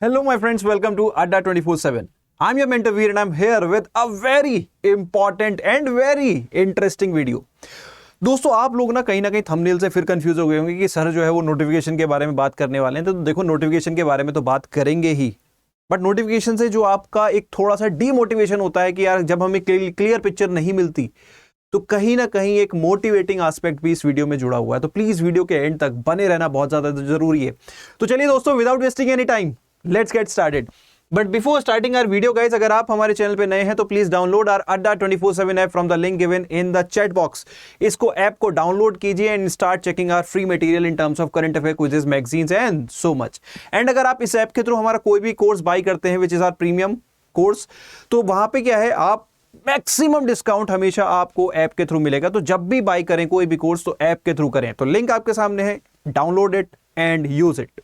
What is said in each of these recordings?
Hello, my friends. Welcome to Adda 24/7. I'm your mentor Veer, and I'm here with a very important and very interesting video. दोस्तों, आप लोग ना कहीं thumbnail से फिर confuse हो गए होंगे कि सर जो है वो नोटिफिकेशन के बारे में बात करने वाले हैं। तो देखो, नोटिफिकेशन के बारे में तो बात करेंगे ही, बट नोटिफिकेशन से जो आपका एक थोड़ा सा डीमोटिवेशन होता है कि यार जब हमें क्लियर पिक्चर नहीं मिलती, तो कहीं ना कहीं एक मोटिवेटिंग एस्पेक्ट भी इस वीडियो में जुड़ा हुआ है। तो प्लीज वीडियो के एंड तक बने रहना बहुत ज्यादा जरूरी है। तो चलिए दोस्तों, without wasting any time, let's get started. But before starting our video guys, अगर आप हमारे चैनल पे नए हैं तो please download our Adda 24/7 app from the link given in the chat box. इसको ऐप को डाउनलोड कीजिए and start checking our free material in terms of current affair, quizzes, magazines and so much. And अगर आप इस app के through हमारा कोई भी कोर्स बाई करते हैं which is our premium course, तो वहां पे क्या है, आप मैक्सिमम डिस्काउंट हमेशा आपको ऐप के थ्रू मिलेगा। तो जब भी बाई करें कोई भी कोर्स तो ऐप के थ्रू करें। तो लिंक आपके सामने है, download it and use it.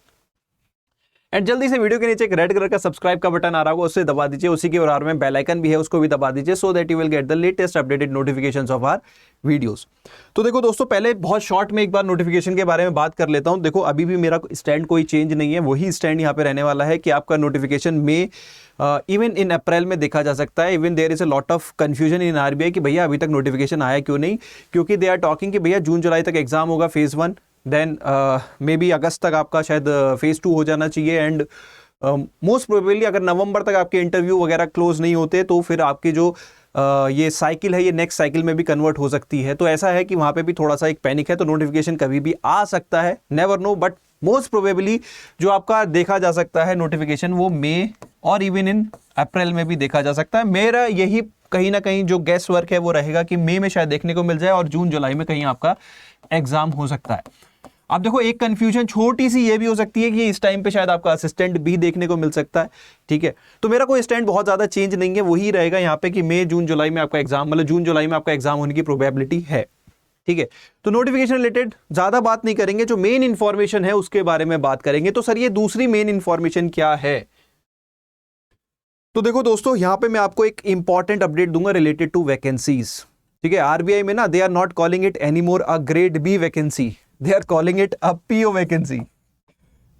And जल्दी से वीडियो के नीचे एक रेड कलर का सब्सक्राइब का बटन आ रहा होगा, उससे दबा दीजिए। उसी के बराबर में बेल आइकन भी है, उसको भी दबा दीजिए, so that you will get the latest updated notifications of our videos. तो देखो दोस्तों, पहले बहुत शॉर्ट में एक बार नोटिफिकेशन के बारे में बात कर लेता हूं। देखो, अभी भी मेरा स्टैंड कोई चेंज नहीं है, वही स्टैंड यहाँ पे रहने वाला है कि आपका नोटिफिकेशन में इवन इन अप्रैल में देखा जा सकता है। Even there is a lot of confusion in RBI कि भैया अभी तक नोटिफिकेशन आया क्यों नहीं, क्योंकि दे आर टॉकिंग कि भैया जून जुलाई तक एग्जाम होगा फेज 1, देन मे बी अगस्त तक आपका शायद फेज 2 हो जाना चाहिए। एंड मोस्ट प्रोबेबली अगर नवंबर तक आपके इंटरव्यू वगैरह क्लोज नहीं होते तो फिर आपकी जो ये साइकिल है ये नेक्स्ट साइकिल में भी कन्वर्ट हो सकती है। तो ऐसा है कि वहां पे भी थोड़ा सा एक पैनिक है। तो नोटिफिकेशन कभी भी आ सकता है, never know, but most probably जो आपका देखा जा सकता है नोटिफिकेशन वो मई और इवन इन अप्रैल में भी देखा जा सकता है। मेरा यही कहीं ना कहीं जो गेस वर्क है वो रहेगा कि मई में शायद देखने को मिल जाए और जून जुलाई में कहीं आपका एग्जाम हो सकता है। अब देखो, एक कंफ्यूजन छोटी सी ये भी हो सकती है कि इस टाइम पे शायद आपका असिस्टेंट भी देखने को मिल सकता है। ठीक है, तो मेरा कोई स्टैंड बहुत ज्यादा चेंज नहीं है, वही रहेगा यहाँ पे कि मई जून जुलाई में आपका एग्जाम, मतलब जून जुलाई में आपका एग्जाम होने की प्रोबेबिलिटी है। ठीक है, तो नोटिफिकेशन रिलेटेड ज्यादा बात नहीं करेंगे, जो मेन इंफॉर्मेशन है उसके बारे में बात करेंगे। तो सर ये दूसरी मेन इंफॉर्मेशन क्या है? तो देखो दोस्तों, यहां पे मैं आपको एक इंपॉर्टेंट अपडेट दूंगा रिलेटेड टू वैकेंसीज। ठीक है, आरबीआई में ना they are not calling it any more a grade B vacancy, they are calling it a PO vacancy.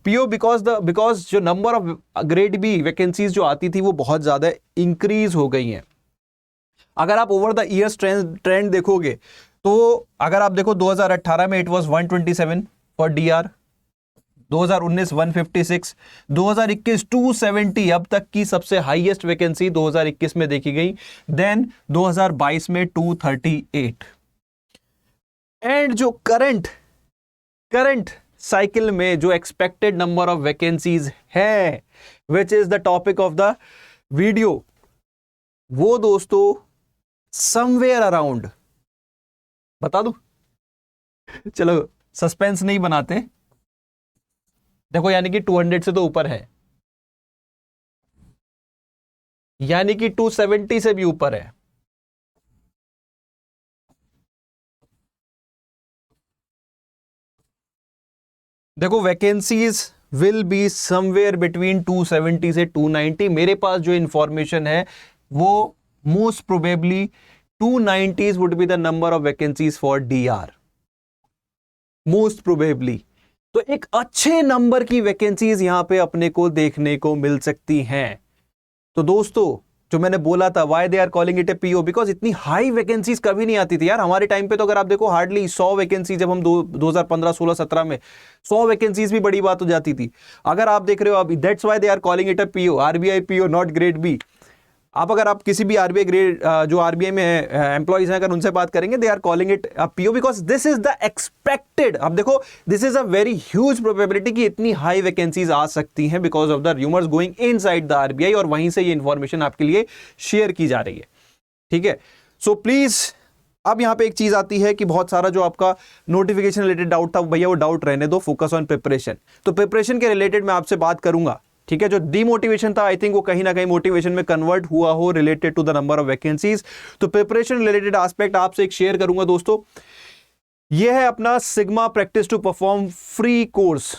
PO because जो number of grade B vacancies जो आती थी वो बहुत ज्यादा इंक्रीज हो गई हैं। अगर आप ओवर द ईयर्स ट्रेंड देखोगे तो अगर आप देखो 2018 में इट वाज 127 फॉर डीआर, 2019 156, 2021 270, अब तक की सबसे हाईएस्ट वैकेंसी 2021 में देखी गई। देन 2022 में 238 एंड जो करंट साइकिल में जो एक्सपेक्टेड नंबर ऑफ वैकेंसीज है which is the topic of the video, वो दोस्तों समवेयर अराउंड, बता दूं, चलो सस्पेंस नहीं बनाते, देखो यानी कि 200 से तो ऊपर है, यानी कि 270 से भी ऊपर है। देखो, vacancies will be somewhere between 270 से 290। मेरे पास जो इंफॉर्मेशन है वो most probably 290s would be the number of vacancies for DR, most probably. तो एक अच्छे नंबर की वैकेंसीज यहां पे अपने को देखने को मिल सकती हैं। तो दोस्तों, जो मैंने बोला था why they are calling it a PO, because इतनी हाई वैकेंसीज कभी नहीं आती थी यार हमारे टाइम पे। तो अगर आप देखो हार्डली 100 वैकेंसी, जब हम 2015 16 17 में 100 वैकेंसीज भी बड़ी बात हो जाती थी। अगर आप देख रहे हो अभी, that's why they are calling it a PO, RBI PO, not grade B. अगर आप किसी भी आरबीआई ग्रेड जो आरबीआई में एम्प्लॉइज हैं अगर उनसे बात करेंगे, they are calling it PO because this is the expected. अब देखो, this is a very huge probability कि इतनी हाई वैकेंसीज आ सकती हैं because of the rumours going inside the RBI, और वहीं से ये इंफॉर्मेशन आपके लिए शेयर की जा रही है। ठीक है, सो प्लीज, अब यहां पे एक चीज आती है कि बहुत सारा जो आपका नोटिफिकेशन रिलेटेड डाउट था, भैया वो डाउट रहने दो, फोकस ऑन प्रिपरेशन। तो प्रिपरेशन के रिलेटेड मैं आपसे बात करूंगा। ठीक है, जो डीमोटिवेशन था आई थिंक वो कहीं ना कहीं मोटिवेशन में कन्वर्ट हुआ हो related to the number of vacancies. तो प्रिपरेशन रिलेटेड एस्पेक्ट आपसे एक शेयर करूंगा दोस्तों। ये है अपना sigma practice to perform free course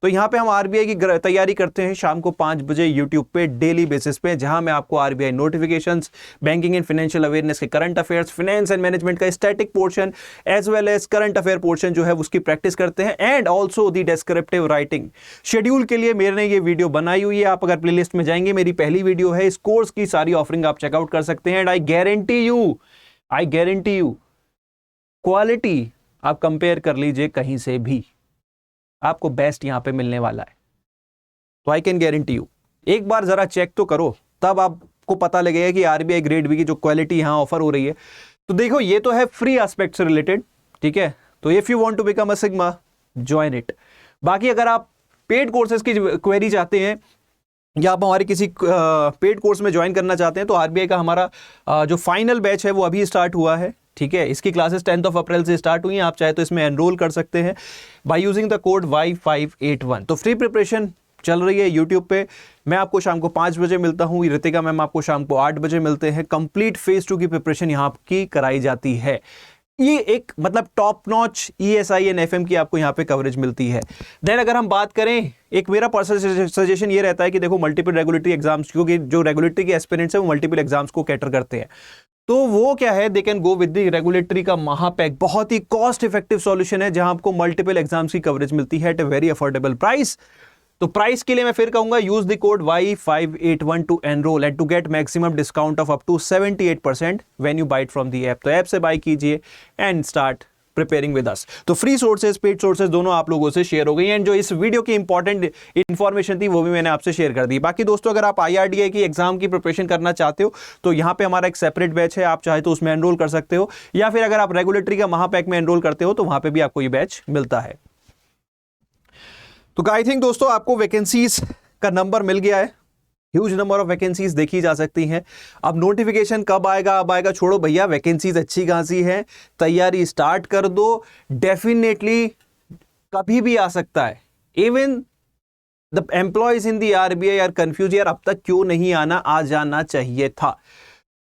तो यहाँ पे हम आरबीआई की तैयारी करते हैं शाम को 5 बजे यूट्यूब पे डेली बेसिस पे, जहां मैं आपको RBI notifications, banking and financial awareness के current affairs, finance and management का static portion as well as current affair portion जो है उसकी प्रैक्टिस करते हैं, and also the descriptive writing schedule के लिए मैंने ये वीडियो बनाई हुई है। आप अगर प्लेलिस्ट में जाएंगे, मेरी पहली वीडियो है, इस कोर्स की सारी ऑफरिंग आप चेकआउट कर सकते हैं। And I guarantee you quality आप कंपेयर कर लीजिए कहीं से भी, आपको बेस्ट यहां पे मिलने वाला है। तो आई कैन गारंटी यू, एक बार जरा चेक तो करो, तब आपको पता लगेगा कि आरबीआई ग्रेड बी की जो क्वालिटी यहां ऑफर हो रही है। तो देखो, ये तो है फ्री एस्पेक्ट से रिलेटेड, ठीक है। तो if you want to become a sigma, join it. बाकी अगर आप पेड कोर्सेज की क्वेरी चाहते हैं या आप हमारे किसी पेड कोर्स में ज्वाइन करना चाहते हैं, तो आरबीआई का हमारा जो फाइनल बैच है वो अभी स्टार्ट हुआ है, ठीक है। इसकी क्लासेस 10 अप्रैल से स्टार्ट हुई हैं। आप चाहे तो इसमें एनरोल कर सकते हैं by using the code Y581। तो फ्री प्रिपरेशन चल रही है यूट्यूब पे। मैं आपको शाम को 5 बजे मिलता हूँ, रितिका मैम आपको शाम को 8 बजे मिलते हैं। कंप्लीट फेज 2 की प्रिपरेशन यहाँ की कराई जाती है। ये एक मतलब top notch ESI and FM की आपको यहाँ पे कवरेज मिलती है। देन अगर हम बात करें, एक मेरा पर्सनल सजेशन ये रहता है कि देखो मल्टीपल रेगुलेटरी एग्जाम्स, क्योंकि जो रेगुलेटरी के एस्पिरेंट्स है वो मल्टीपल एग्जाम्स को कैटर करते हैं, तो वो क्या है, they can go with the regulatory का महापैक। बहुत ही कॉस्ट इफेक्टिव सॉल्यूशन है जहां आपको मल्टीपल एग्जाम्स की कवरेज मिलती है at a very affordable price. तो प्राइस के लिए मैं फिर कहूंगा, use the code Y581 to enrol and to get maximum discount of up to 78% when you buy it from the app. तो ऐप से बाय कीजिए and start preparing with us. तो फ्री सोर्सेज, पेड सोर्सेज दोनों आप लोगों से share हो गई, एंड जो इस वीडियो की इंपॉर्टेंट इंफॉर्मेशन थी वो भी मैंने आपसे शेयर कर दी। बाकी दोस्तों, अगर आप IRDAI की एग्जाम की प्रिपरेशन करना चाहते हो तो यहाँ पे हमारा एक सेपरेट बैच है, आप चाहे तो उसमें एनरोल कर सकते हो, या फिर अगर आप रेगुलेटरी का महापैक में एनरोल करते हो तो वहां पे भी आपको ये बैच मिलता है। तो आई थिंक दोस्तों आपको वैकेंसीज का नंबर मिल गया है, ह्यूज नंबर ऑफ वैकेंसीज देखी जा सकती हैं। अब नोटिफिकेशन कब आएगा, अब आएगा, छोड़ो भैया, वैकेंसीज अच्छी खासी है, तैयारी स्टार्ट कर दो। डेफिनेटली कभी भी आ सकता है। Even the employees in the RBI are confuse, यार अब तक क्यों नहीं आना, आ जाना चाहिए था।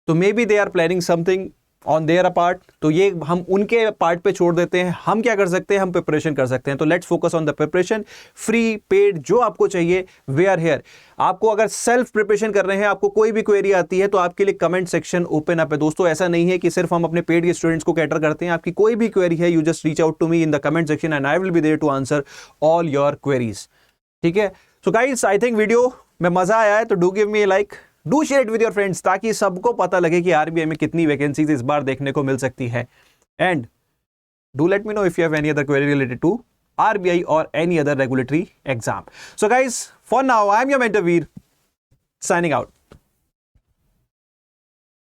तो maybe they are planning something on their part, तो ये हम उनके पार्ट पे छोड़ देते हैं। हम क्या कर सकते हैं, हम प्रिपरेशन कर सकते हैं। तो let's focus on the preparation. Free paid जो आपको चाहिए, वे आर हियर। आपको अगर सेल्फ प्रिपरेशन कर रहे हैं, आपको कोई भी क्वेरी आती है, तो आपके लिए कमेंट सेक्शन ओपन अप है दोस्तों। ऐसा नहीं है कि सिर्फ हम अपने पेड के स्टूडेंट्स को कैटर करते हैं। आपकी कोई भी क्वेरी है, you just reach out to me in the comment section and I will be there to answer all your queries, ठीक है। So guys, I think video में मजा आया है, तो do give me a like, do share it with your friends, ताकि सबको पता लगे कि आरबीआई में कितनी वैकेंसीज इस बार देखने को मिल सकती है। And do let me know if you have any other query related to RBI और any other regulatory exam. So guys, for now I am your mentor Veer, signing out.